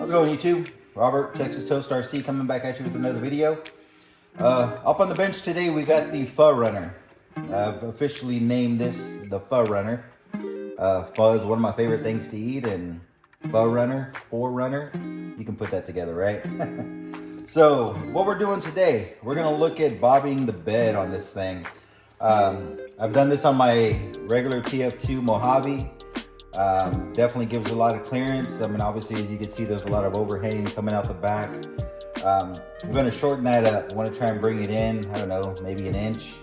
How's it going, YouTube? Robert, Texas Toast RC, coming back at you with another video. Up on the bench today, we got the Phorunner. I've officially named this the Phorunner. Pho is one of my favorite things to eat, and Phorunner, you can put that together, right? So, what we're doing today, we're gonna look at bobbing the bed on this thing. I've done this on my regular TF2 Mojave. Definitely gives a lot of clearance. I mean, obviously, as you can see, there's a lot of overhang coming out the back. We're going to shorten that up. I want to try and bring it in, I don't know, maybe an inch.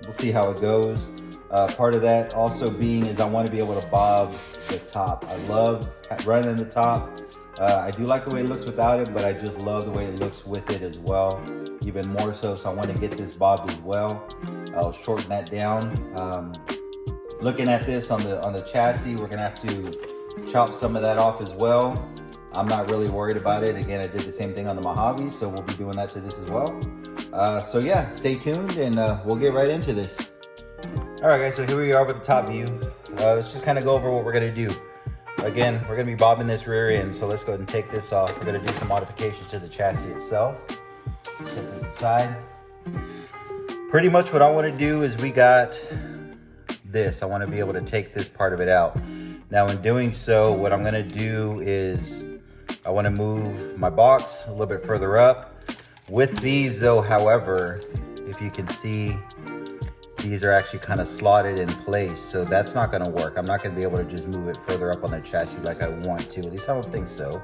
We'll see how it goes. Part of that also being is I want to be able to bob the top. I love running the top. I do like the way it looks without it, but I just love the way it looks with it as well. Even more so, so I want to get this bobbed as well. I'll shorten that down. Looking at this on the chassis, we're gonna have to chop some of that off as well. I'm not really worried about it. Again, I did the same thing on the Mojave, so we'll be doing that to this as well. So yeah, stay tuned and we'll get right into this. All right, guys, so here we are with the top view. Let's just kind of go over what we're gonna do. Again, we're gonna be bobbing this rear end, so let's go ahead and take this off. We're gonna do some modifications to the chassis itself. Set this aside. Pretty much what I wanna do is we got this. I want to be able to take this part of it out. Now in doing so, what I'm going to do is I want to move my box a little bit further up. With these though, however, if you can see, these are actually kind of slotted in place, so that's not going to work. I'm not going to be able to just move it further up on the chassis like I want to. At least I don't think so.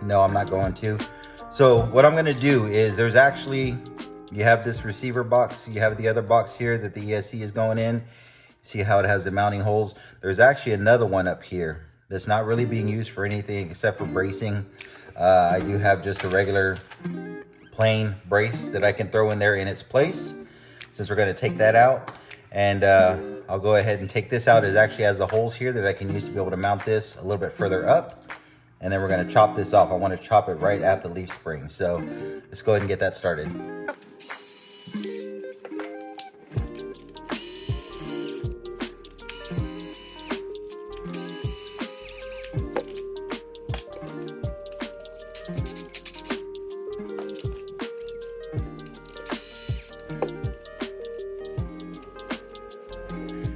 No, I'm not going to. So what I'm going to do is there's actually, you have this receiver box, you have the other box here that the ESC is going in. See how it has the mounting holes? There's actually another one up here that's not really being used for anything except for bracing. I do have just a regular plain brace that I can throw in there in its place, since we're gonna take that out. And I'll go ahead and take this out. It actually has the holes here that I can use to be able to mount this a little bit further up. And then we're gonna chop this off. I wanna chop it right at the leaf spring. So let's go ahead and get that started.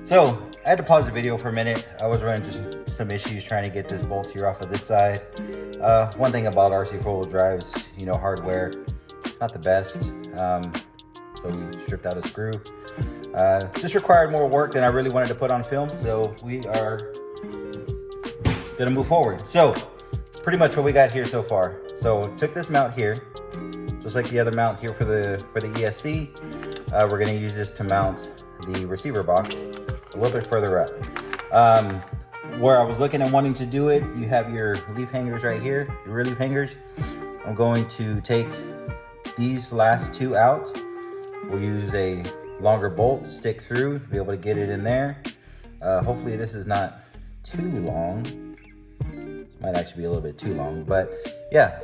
So I had to pause the video for a minute. I was running just some issues trying to get this bolt here off of this side. One thing about Rc4wd drives, you know, hardware, it's not the best. So we stripped out a screw. Just required more work than I really wanted to put on film. So we are gonna move forward. So pretty much what we got here so far. So took this mount here, just like the other mount here for the ESC. We're gonna use this to mount the receiver box a little bit further up. Where I was looking and wanting to do it, you have your leaf hangers right here, your rear leaf hangers. I'm going to take these last two out. We'll use a longer bolt to stick through to be able to get it in there. Hopefully this is not too long. This might actually be a little bit too long, but yeah,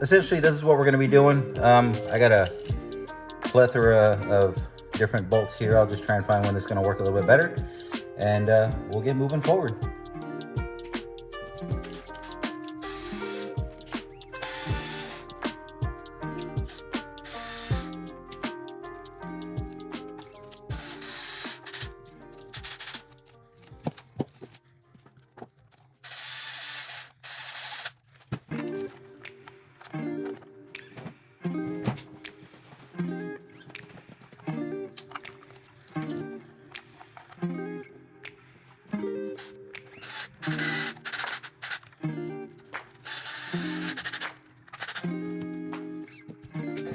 essentially this is what we're gonna be doing. I got a plethora of different bolts here. I'll just try and find one that's going to work a little bit better, and we'll get moving forward.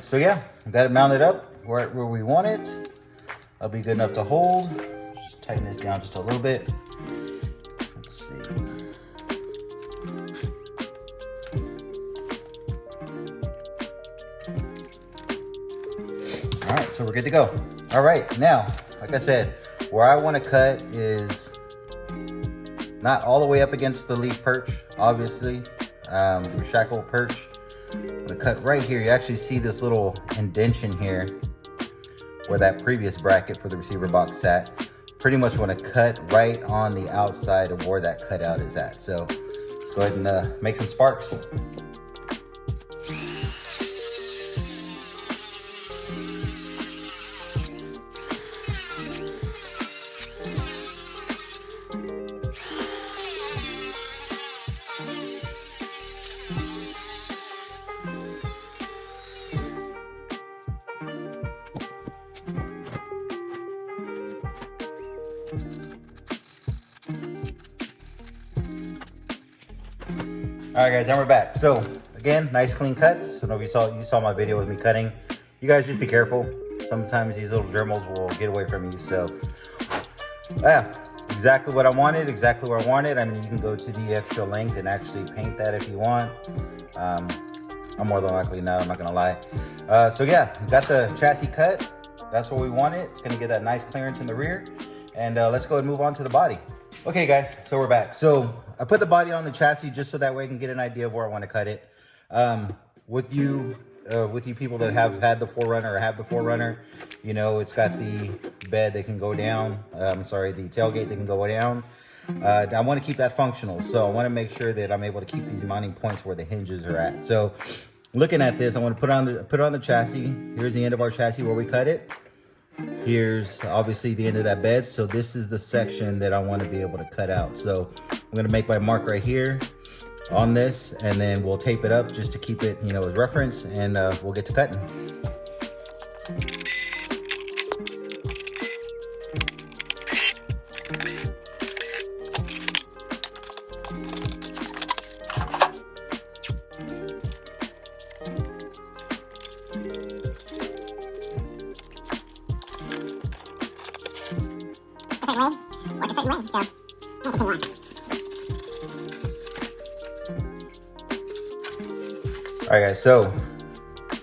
So yeah, got it mounted up right where we want it. That'll be good enough to hold. Just tighten this down just a little bit. Let's see. All right, so we're good to go. All right, now, like I said, where I want to cut is not all the way up against the leaf perch, obviously, the shackle perch. I'm gonna cut right here. You actually see this little indentation here where that previous bracket for the receiver box sat. pretty much want to cut right on the outside of where that cutout is at. So let's go ahead and make some sparks. All right, guys, and we're back. So again, nice clean cuts. I don't know if you saw my video with me cutting. You guys just be careful. Sometimes these little Dremels will get away from you. So yeah, exactly what I wanted, exactly where I wanted. I mean, you can go to the extra length and actually paint that if you want. I'm more than likely not, I'm not gonna lie. So yeah, got the chassis cut. That's what we wanted. It's gonna get that nice clearance in the rear. And let's go and move on to the body. Okay guys, so we're back. So I put the body on the chassis just so that way I can get an idea of where I want to cut it. With you people that have had the 4Runner or have the 4Runner, you know, it's got the bed that can go down. The tailgate that can go down. I want to keep that functional. So I want to make sure that I'm able to keep these mounting points where the hinges are at. So looking at this, I want to put on the chassis. Here's the end of our chassis where we cut it. Here's obviously the end of that bed. So this is the section that I want to be able to cut out. So I'm going to make my mark right here on this, and then we'll tape it up just to keep it, you know, as reference, and we'll get to cutting. Work a certain way, so we'll continue on. All right, guys, so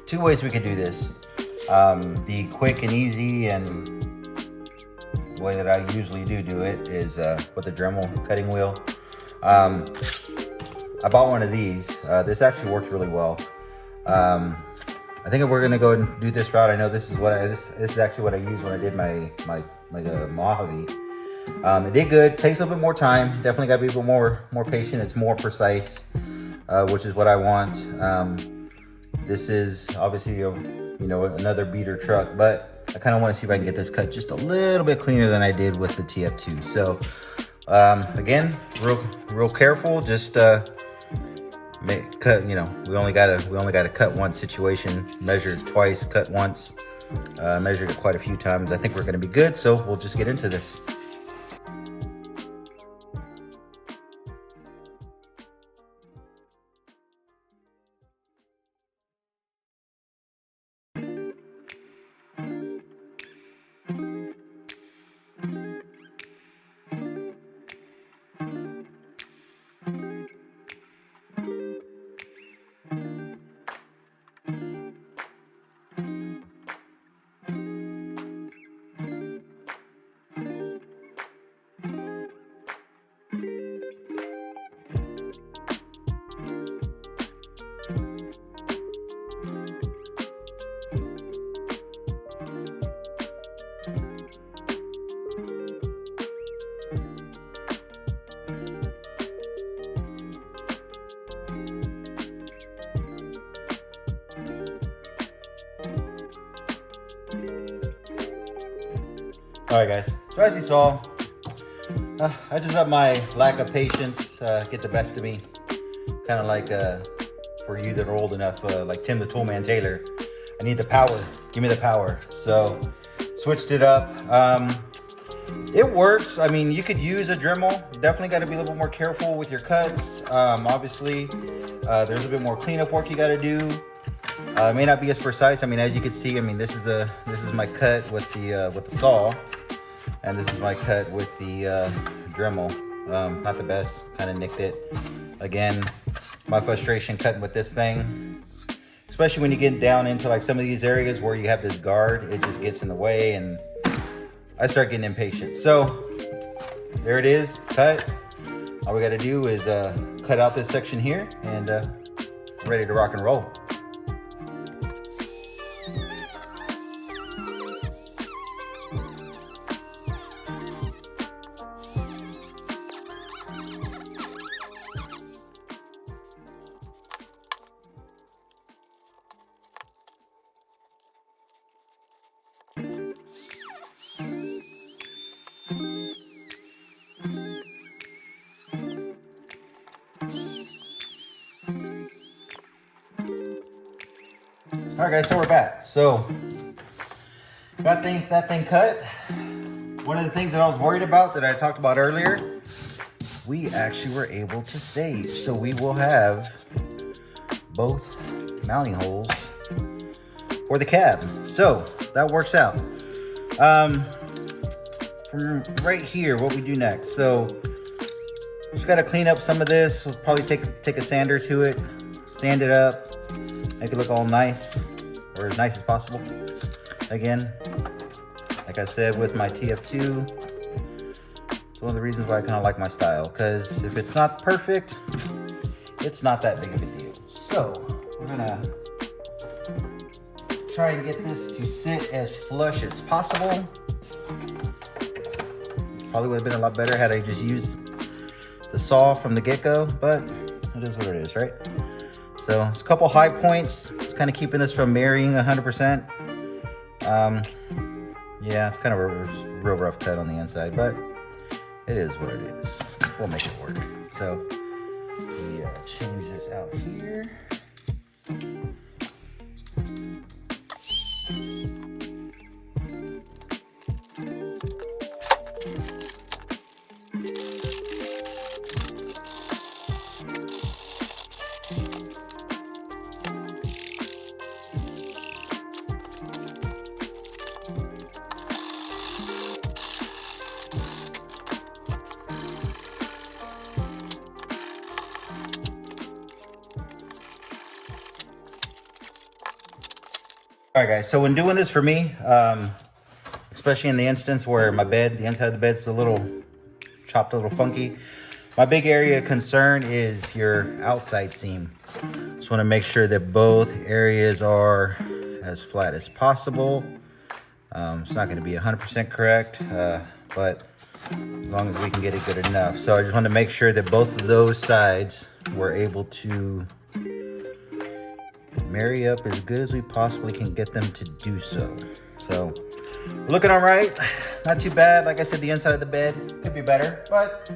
two ways we could do this. The quick and easy and the way that I usually do it is with the Dremel cutting wheel. I bought one of these. This actually works really well. I think if we're gonna go and do this route, I know this is actually what I used when I did my Mojave. It did good. Takes a little bit more time. Definitely got to be a little more patient. It's more precise, which is what I want. This is obviously another beater truck, but I kind of want to see if I can get this cut just a little bit cleaner than I did with the TF2. So again, real careful. Just cut. We only gotta cut one situation. Measured twice, cut once. Measured it quite a few times. I think we're gonna be good. So we'll just get into this. All right, guys, so as you saw, I just let my lack of patience get the best of me. Kind of like for you that are old enough, like Tim the Toolman Taylor, I need the power. Give me the power. So switched it up. It works. I mean, you could use a Dremel. You definitely got to be a little bit more careful with your cuts. Obviously, there's a bit more cleanup work you got to do. It may not be as precise. I mean, as you can see, I mean, this is my cut with the saw, and this is my cut with the Dremel. Not the best. Kind of nicked it. Again, my frustration cutting with this thing, especially when you get down into like some of these areas where you have this guard, it just gets in the way, and I start getting impatient. So there it is, cut. All we got to do is cut out this section here, and ready to rock and roll. All right, guys, so we're back. So that thing cut. One of the things that I was worried about that I talked about earlier, we actually were able to save. So we will have both mounting holes for the cab. So that works out. From right here, what we do next. So just gotta clean up some of this. We'll probably take a sander to it, sand it up, make it look all nice, or as nice as possible. Again, like I said with my TF2, it's one of the reasons why I kind of like my style, because if it's not perfect, it's not that big of a deal. So we're gonna try and get this to sit as flush as possible. Probably would have been a lot better had I just used the saw from the get-go, but it is what it is, right? So it's a couple high points. It's kind of keeping this from marrying 100%. Yeah, it's kind of a real rough cut on the inside, but it is what it is. We'll make it work. So we change this out here. All right, guys, so when doing this for me, especially in the instance where my bed, the inside of the bed's a little chopped, a little funky, my big area of concern is your outside seam. Just want to make sure that both areas are as flat as possible. It's not going to be 100% correct, but as long as we can get it good enough. So I just want to make sure that both of those sides were able to marry up as good as we possibly can get them to do so. So we're looking all right, not too bad. Like I said, the inside of the bed could be better, but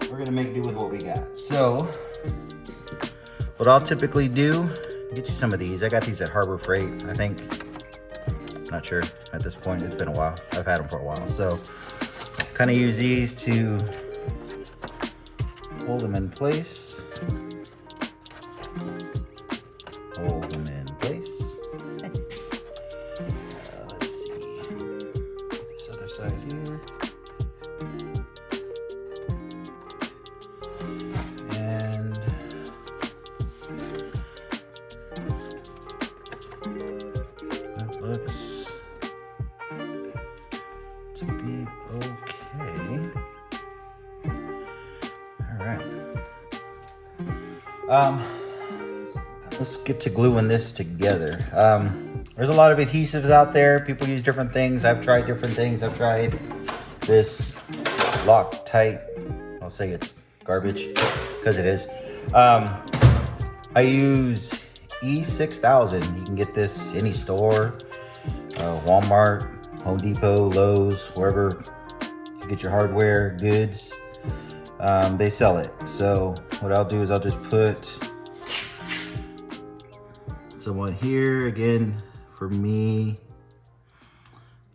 we're gonna make do with what we got. So what I'll typically do, get you some of these. I got these at Harbor Freight, I think. Not sure at this point, it's been a while. I've had them for a while. So kind of use these to hold them in place. Hold them in place. Let's see. This other side here. And that looks to be okay. All right. Let's get to gluing this together. There's a lot of adhesives out there. People use different things. I've tried different things. I've tried this Loctite. I'll say it's garbage because it is. I use E6000. You can get this any store, Walmart, Home Depot, Lowe's, wherever you get your hardware goods. They sell it. So what I'll do is I'll just put someone here. Again, for me,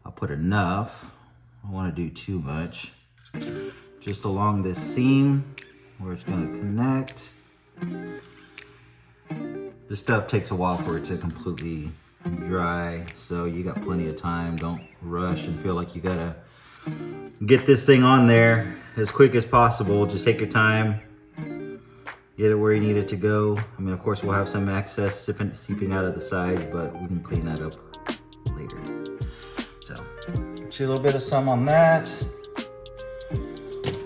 I'll put enough. I don't want to do too much. Just along this seam where it's going to connect. This stuff takes a while for it to completely dry, so you got plenty of time. Don't rush and feel like you gotta get this thing on there as quick as possible. Just take your time. Get it where you need it to go. I mean, of course, we'll have some excess seeping out of the sides, but we can clean that up later. So, get you a little bit of some on that.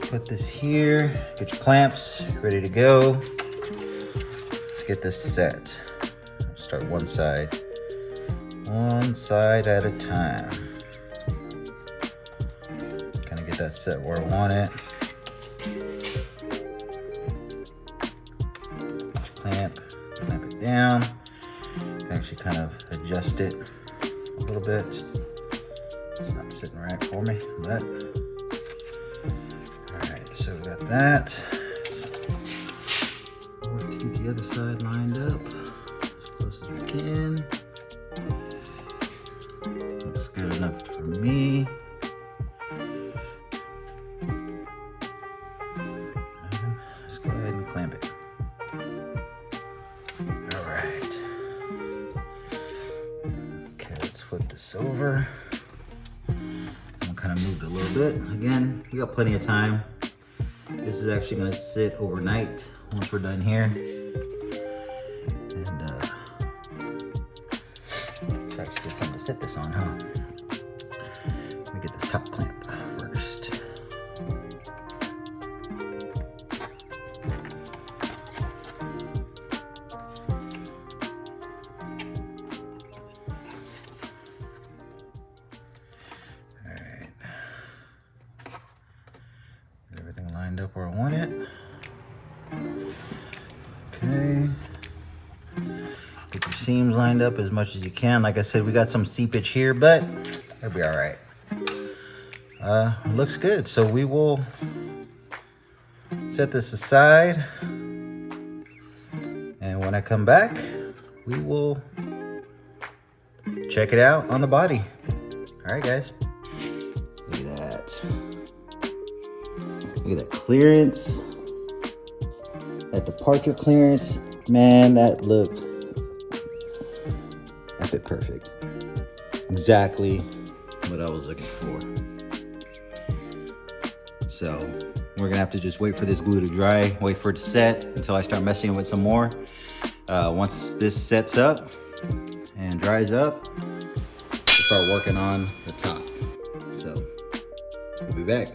Put this here. Get your clamps ready to go. Let's get this set. Start one side at a time. Kind of get that set where I want it. Clamp it down. You can actually kind of adjust it a little bit. It's not sitting right for me. But all right, so we got that. Let's work to get the other side lined up as close as we can. Go ahead and clamp it. All right. Okay, let's flip this over. I'm kind of moved a little bit. Again, we got plenty of time. This is actually gonna sit overnight once we're done here. And try to get something to sit this on, huh? Let me get this top clamp first. Everything lined up where I want it. Okay. Get your seams lined up as much as you can. Like I said, we got some seepage here, but it'll be all right. Looks good. So we will set this aside. And when I come back, we will check it out on the body. All right, guys. Look at that. Look at that clearance, that departure clearance. Man, that fit perfect. Exactly what I was looking for. So we're gonna have to just wait for this glue to dry, wait for it to set until I start messing with some more. Once this sets up and dries up, we'll start working on the top. So we'll be back.